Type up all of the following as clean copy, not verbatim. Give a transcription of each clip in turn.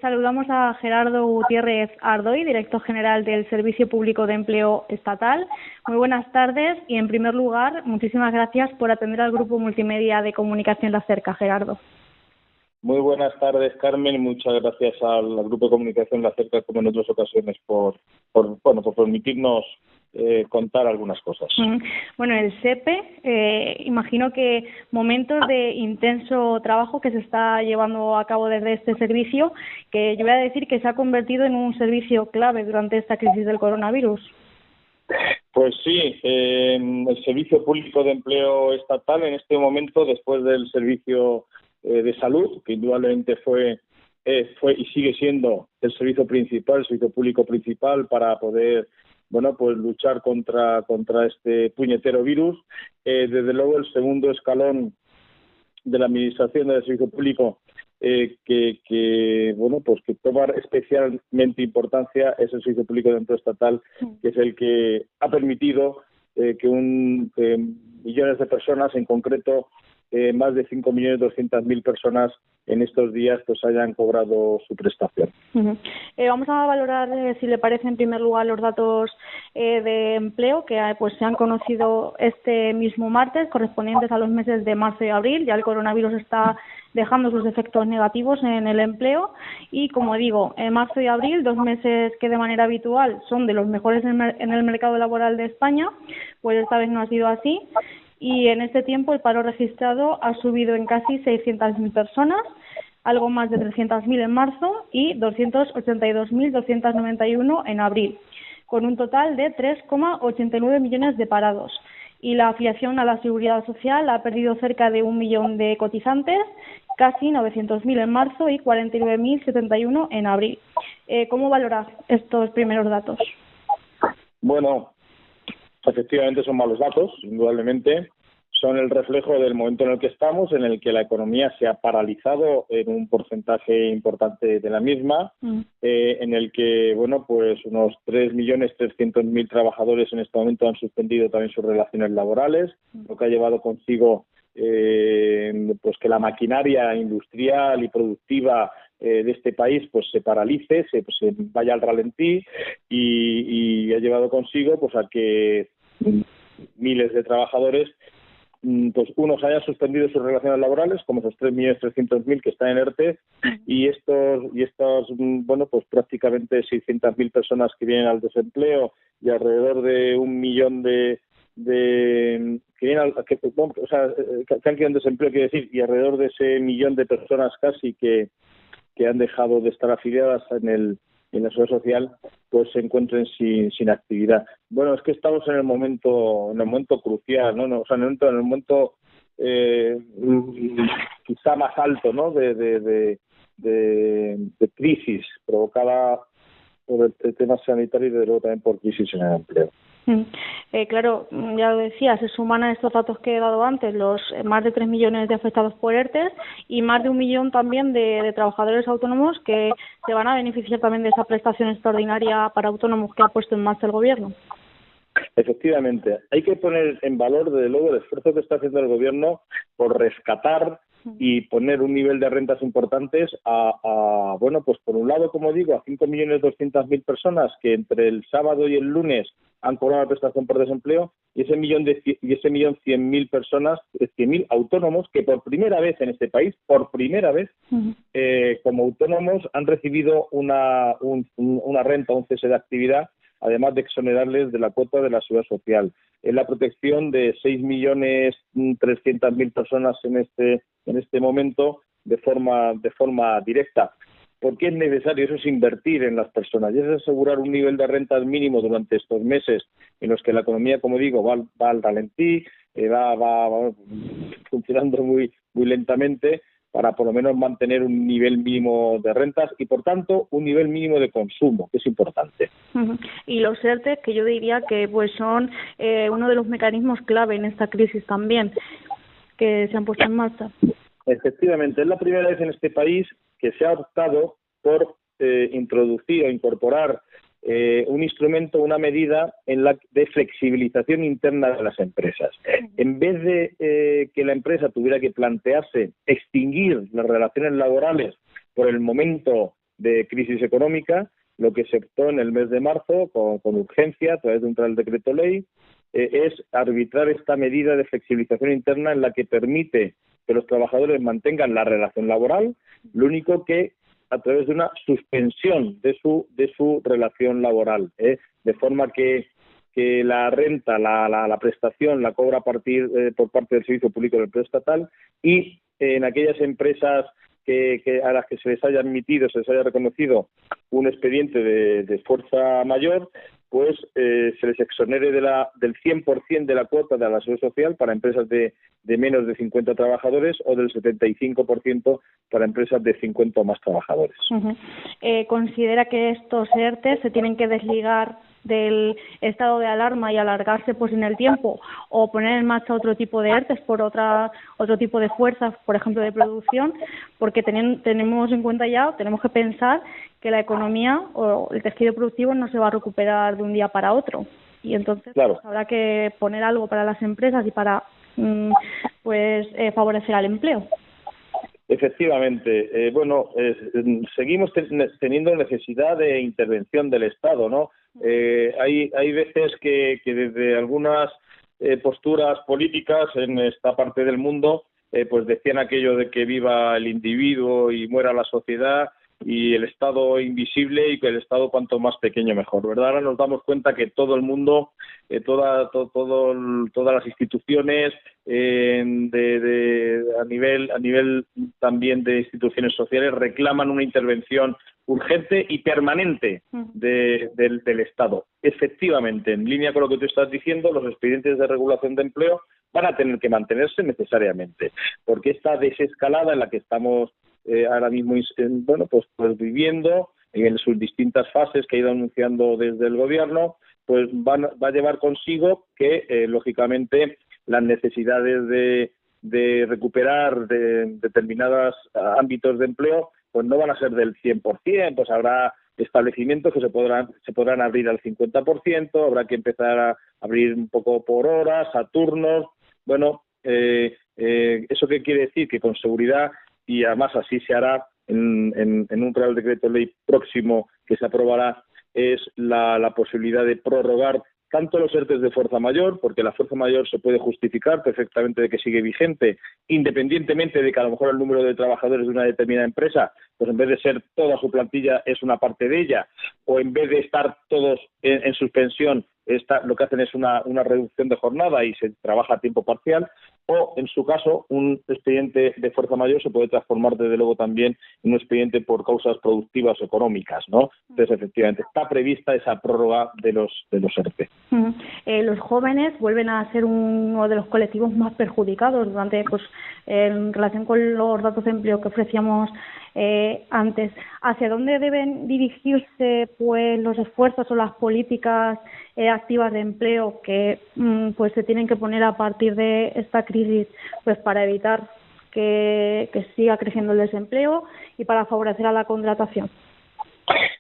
Saludamos a Gerardo Gutiérrez Ardoy, director general del Servicio Público de Empleo Estatal. Muy buenas tardes y, en primer lugar, muchísimas gracias por atender al Grupo Multimedia de Comunicación La Cerca, Gerardo. Muy buenas tardes, Carmen. Muchas gracias al Grupo de Comunicación La Cerca, como en otras ocasiones, por permitirnos contar algunas cosas. Bueno, el SEPE, imagino que momentos de intenso trabajo que se está llevando a cabo desde este servicio, que yo voy a decir que se ha convertido en un servicio clave durante esta crisis del coronavirus. Pues sí, el Servicio Público de Empleo Estatal en este momento, después del Servicio de Salud, que indudablemente fue y sigue siendo el servicio principal, el servicio público principal para poder luchar contra este puñetero virus. Desde luego, el segundo escalón de la administración del servicio público que toma especialmente importancia es el Servicio Público de Empleo Estatal, que es el que ha permitido que millones de personas, en concreto más de 5.200.000 personas en estos días hayan cobrado su prestación. Vamos a valorar, si le parece, en primer lugar los datos de empleo que se han conocido este mismo martes, correspondientes a los meses de marzo y abril. Ya el coronavirus está dejando sus efectos negativos en el empleo y, como digo, en marzo y abril, 2 meses que de manera habitual son de los mejores en el mercado laboral de España, pues esta vez no ha sido así. Y en este tiempo el paro registrado ha subido en casi 600.000 personas, algo más de 300.000 en marzo y 282.291 en abril, con un total de 3,89 millones de parados. Y la afiliación a la Seguridad Social ha perdido cerca de 1 millón de cotizantes, casi 900.000 en marzo y 49.071 en abril. ¿Cómo valorar estos primeros datos? Bueno, efectivamente son malos datos, indudablemente. Son el reflejo del momento en el que estamos, en el que la economía se ha paralizado en un porcentaje importante de la misma, en el que unos 3.300.000 trabajadores en este momento han suspendido también sus relaciones laborales, lo que ha llevado consigo que la maquinaria industrial y productiva de este país se paralice, se vaya al ralentí y ha llevado consigo a que miles de trabajadores unos hayan suspendido sus relaciones laborales, como esos 3.300.000 que están en ERTE, y estos prácticamente 600.000 personas que vienen al desempleo y alrededor de 1 millón que han quedado en desempleo, quiere decir, y alrededor de ese 1 millón de personas casi que han dejado de estar afiliadas en la seguridad social, se encuentren sin actividad. Bueno, es que estamos en el momento crucial, ¿no? En el momento quizá más alto, ¿no? de crisis provocada por el tema sanitario y desde luego también por crisis en el empleo. Claro, ya lo decía, se suman a estos datos que he dado antes los más de 3 millones de afectados por ERTE y más de 1 millón también de trabajadores autónomos que se van a beneficiar también de esa prestación extraordinaria para autónomos que ha puesto en marcha el Gobierno. Efectivamente, hay que poner en valor, desde luego, el esfuerzo que está haciendo el Gobierno por rescatar y poner un nivel de rentas importantes por un lado, como digo, a 5.200.000 personas que entre el sábado y el lunes han cobrado la prestación por desempleo y ese millón 100.000 personas, 100.000 autónomos que por primera vez en este país, como autónomos han recibido una renta, un cese de actividad, además de exonerarles de la cuota de la seguridad social. La protección de 6.300.000 personas en este momento de forma directa. ¿Por qué es necesario? Eso es invertir en las personas y es asegurar un nivel de rentas mínimo durante estos meses en los que la economía, como digo, va al ralentí, va funcionando muy, muy lentamente, para por lo menos mantener un nivel mínimo de rentas y, por tanto, un nivel mínimo de consumo, que es importante. Y los ERTE, que yo diría que son uno de los mecanismos clave en esta crisis también, que se han puesto en marcha. Efectivamente, es la primera vez en este país que se ha optado por introducir o incorporar un instrumento, una medida de flexibilización interna de las empresas. En vez de que la empresa tuviera que plantearse extinguir las relaciones laborales por el momento de crisis económica, lo que se optó en el mes de marzo con urgencia a través de un Real Decreto Ley es arbitrar esta medida de flexibilización interna en la que permite que los trabajadores mantengan la relación laboral, lo único que a través de una suspensión de su relación laboral, de forma que la renta, la prestación la cobra a partir por parte del Servicio Público del Empleo Estatal, y en aquellas empresas a las que se les haya admitido, se les haya reconocido un expediente de fuerza mayor, pues se les exonere del 100% de la cuota de la seguridad social para empresas de menos de 50 trabajadores o del 75% para empresas de 50 o más trabajadores. ¿Considera que estos ERTE se tienen que desligar del estado de alarma y alargarse pues en el tiempo, o poner en marcha otro tipo de ERTEs por otro tipo de fuerzas, por ejemplo de producción? Porque tenemos en cuenta tenemos que pensar que la economía o el tejido productivo no se va a recuperar de un día para otro, y entonces claro, pues, habrá que poner algo para las empresas y para favorecer al empleo. Efectivamente. Seguimos teniendo necesidad de intervención del Estado, ¿no? Hay veces que desde algunas posturas políticas en esta parte del mundo pues decían aquello de que viva el individuo y muera la sociedad y el Estado invisible, y que el Estado cuanto más pequeño mejor, ¿verdad? Ahora nos damos cuenta que todo el mundo, todas las instituciones a nivel también de instituciones sociales reclaman una intervención urgente y permanente del Estado. Efectivamente, en línea con lo que tú estás diciendo, los expedientes de regulación de empleo van a tener que mantenerse necesariamente, porque esta desescalada en la que estamos ahora mismo pues viviendo en sus distintas fases que ha ido anunciando desde el gobierno, pues va a llevar consigo que lógicamente las necesidades de recuperar determinados ámbitos de empleo pues no van a ser del 100%, pues habrá establecimientos que se podrán abrir al 50%, habrá que empezar a abrir un poco por horas, a turnos. ¿Eso qué quiere decir? Que con seguridad, y además así se hará en un Real Decreto Ley próximo que se aprobará, es la posibilidad de prorrogar tanto los ERTEs de fuerza mayor, porque la fuerza mayor se puede justificar perfectamente de que sigue vigente, independientemente de que a lo mejor el número de trabajadores de una determinada empresa, pues en vez de ser toda su plantilla es una parte de ella, o en vez de estar todos en suspensión, lo que hacen es una reducción de jornada y se trabaja a tiempo parcial, o en su caso un expediente de fuerza mayor se puede transformar desde luego también en un expediente por causas productivas o económicas, ¿no? Entonces efectivamente está prevista esa prórroga de los ERTE. Los jóvenes vuelven a ser uno de los colectivos más perjudicados en relación con los datos de empleo que ofrecíamos antes. ¿Hacia dónde deben dirigirse pues los esfuerzos o las políticas activas de empleo que pues se tienen que poner a partir de esta crisis, pues para evitar que siga creciendo el desempleo y para favorecer a la contratación?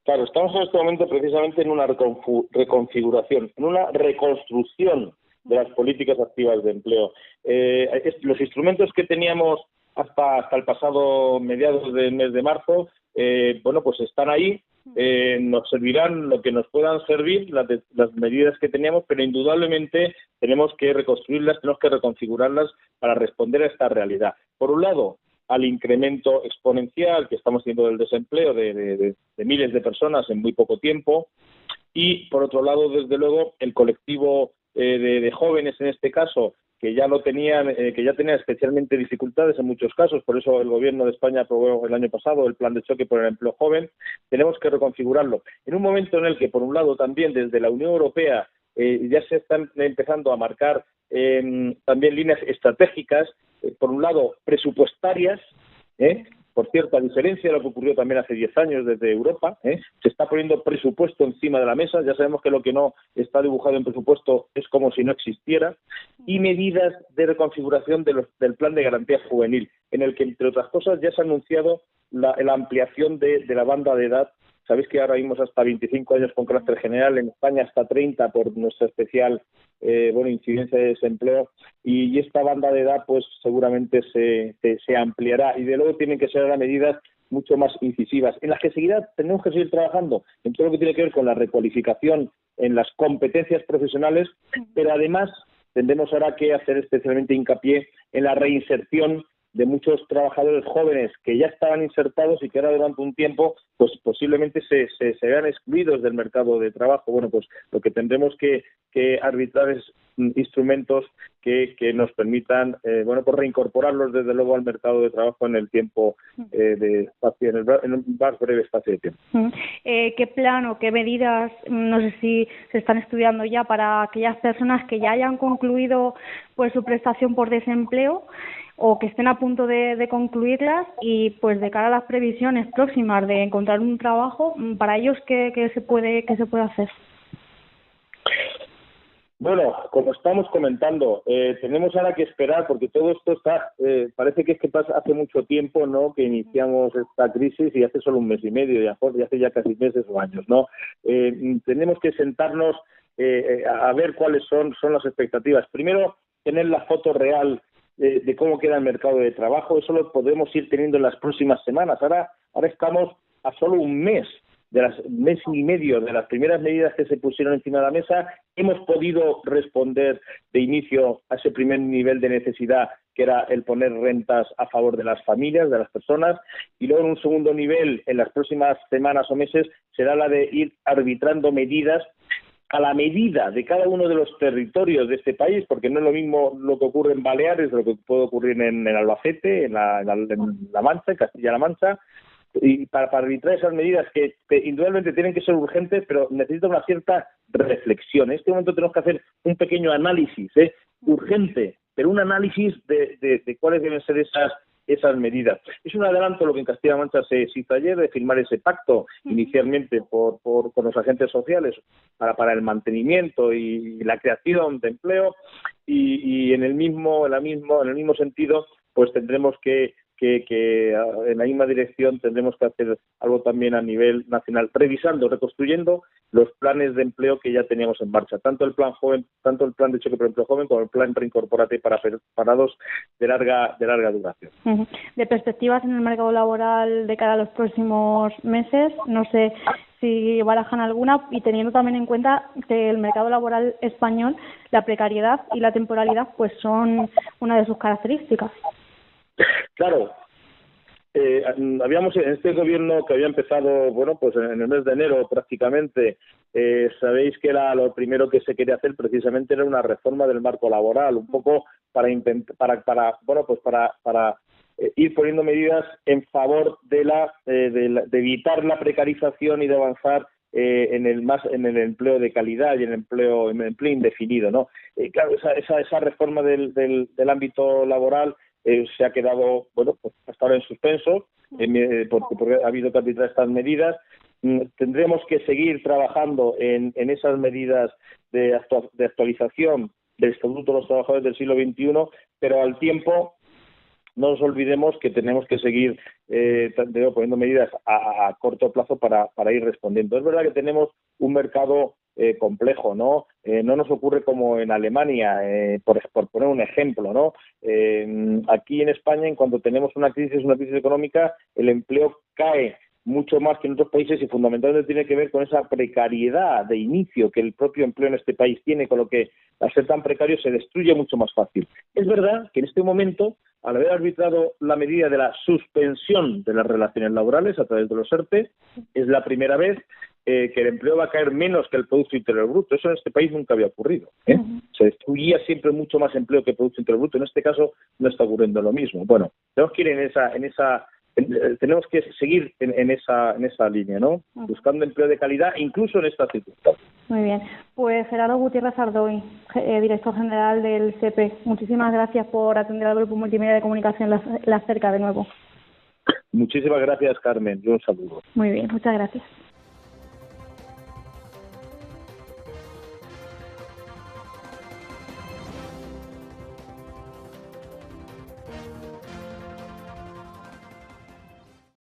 Claro, estamos en este momento precisamente en una reconfiguración, en una reconstrucción de las políticas activas de empleo. Los instrumentos que teníamos hasta el pasado mediados del mes de marzo, pues están ahí, nos servirán lo que nos puedan servir, las medidas que teníamos, pero indudablemente tenemos que reconstruirlas, tenemos que reconfigurarlas para responder a esta realidad. Por un lado, al incremento exponencial que estamos teniendo del desempleo de miles de personas en muy poco tiempo, y por otro lado, desde luego, el colectivo de jóvenes en este caso, que ya tenían especialmente dificultades en muchos casos. Por eso el Gobierno de España aprobó el año pasado el Plan de Choque por el Empleo Joven. Tenemos que reconfigurarlo en un momento en el que, por un lado, también desde la Unión Europea ya se están empezando a marcar también líneas estratégicas, por un lado presupuestarias, por cierto, a diferencia de lo que ocurrió también hace 10 años desde Europa, se está poniendo presupuesto encima de la mesa. Ya sabemos que lo que no está dibujado en presupuesto es como si no existiera, y medidas de reconfiguración del plan de garantía juvenil, en el que, entre otras cosas, ya se ha anunciado la ampliación de la banda de edad. Sabéis que ahora mismo hasta 25 años con carácter general, en España hasta 30 por nuestra especial incidencia de desempleo, y esta banda de edad pues seguramente se ampliará, y de luego tienen que ser ahora medidas mucho más incisivas, en las que enseguida tenemos que seguir trabajando en todo lo que tiene que ver con la recualificación, en las competencias profesionales, pero además tendremos ahora que hacer especialmente hincapié en la reinserción de muchos trabajadores jóvenes que ya estaban insertados y que ahora durante un tiempo pues posiblemente se vean excluidos del mercado de trabajo. Bueno, pues lo que tendremos que arbitrar es instrumentos que nos permitan pues reincorporarlos desde luego al mercado de trabajo en el tiempo en un más breve espacio de tiempo. ¿Qué plan o qué medidas, no sé si se están estudiando ya para aquellas personas que ya hayan concluido pues su prestación por desempleo o que estén a punto de concluirlas y pues de cara a las previsiones próximas de encontrar un trabajo, para ellos qué se puede hacer? Bueno, como estamos comentando, tenemos ahora que esperar porque todo esto está, parece que pasa hace mucho tiempo, ¿no? Que iniciamos esta crisis y hace solo un mes y medio, y hace ya casi meses o años, ¿no? Tenemos que sentarnos a ver cuáles son las expectativas. Primero, tener la foto real de cómo queda el mercado de trabajo. Eso lo podemos ir teniendo en las próximas semanas. Ahora estamos a solo un mes y medio de las primeras medidas que se pusieron encima de la mesa. Hemos podido responder de inicio a ese primer nivel de necesidad, que era el poner rentas a favor de las familias, de las personas, y luego en un segundo nivel, en las próximas semanas o meses, será la de ir arbitrando medidas a la medida de cada uno de los territorios de este país, porque no es lo mismo lo que ocurre en Baleares, lo que puede ocurrir en Albacete, en La Mancha, en Castilla-La Mancha, y para arbitrar esas medidas que indudablemente tienen que ser urgentes, pero necesitan una cierta reflexión. En este momento tenemos que hacer un pequeño análisis, urgente, pero un análisis de cuáles deben ser esas medidas. Es un adelanto lo que en Castilla-La Mancha se hizo ayer, de firmar ese pacto inicialmente con los agentes sociales para el mantenimiento y la creación de empleo, y en el mismo sentido pues tendremos que en la misma dirección tendremos que hacer algo también a nivel nacional, revisando, reconstruyendo los planes de empleo que ya teníamos en marcha, tanto el plan de choque por empleo joven como el plan Reincorpórate para parados de larga duración. De perspectivas en el mercado laboral de cara a los próximos meses, no sé si barajan alguna, y teniendo también en cuenta que el mercado laboral español, la precariedad y la temporalidad pues son una de sus características. Claro, habíamos en este gobierno que había empezado, bueno, pues en el mes de enero prácticamente, sabéis que era lo primero que se quería hacer precisamente era una reforma del marco laboral, un poco para ir poniendo medidas en favor de evitar la precarización y de avanzar en el empleo de calidad y en el empleo indefinido, ¿no? Claro, esa reforma del ámbito laboral se ha quedado, bueno, pues hasta ahora en suspenso, porque ha habido que arbitrar estas medidas. Tendremos que seguir trabajando en esas medidas de actualización del Estatuto de los Trabajadores del siglo XXI, pero al tiempo no nos olvidemos que tenemos que seguir poniendo medidas a corto plazo para ir respondiendo. Es verdad que tenemos un mercado complejo, ¿no? No nos ocurre como en Alemania, por poner un ejemplo, ¿no? Aquí en España, en cuanto tenemos una crisis económica, el empleo cae mucho más que en otros países y fundamentalmente tiene que ver con esa precariedad de inicio que el propio empleo en este país tiene, con lo que al ser tan precario se destruye mucho más fácil. Es verdad que en este momento, al haber arbitrado la medida de la suspensión de las relaciones laborales a través de los ERTE, es la primera vez que el empleo va a caer menos que el Producto Interior Bruto. Eso en este país nunca había ocurrido. Se destruía siempre mucho más empleo que el Producto Interior Bruto. En este caso no está ocurriendo lo mismo. Bueno, tenemos que ir tenemos que seguir en esa línea, ¿no? Buscando empleo de calidad, incluso en estas circunstancias. Muy bien. Pues Gerardo Gutiérrez Ardoy, director general del SEPE, muchísimas gracias por atender al Grupo Multimedia de Comunicación La Cerca de nuevo. Muchísimas gracias, Carmen, y un saludo. Muy bien, muchas gracias.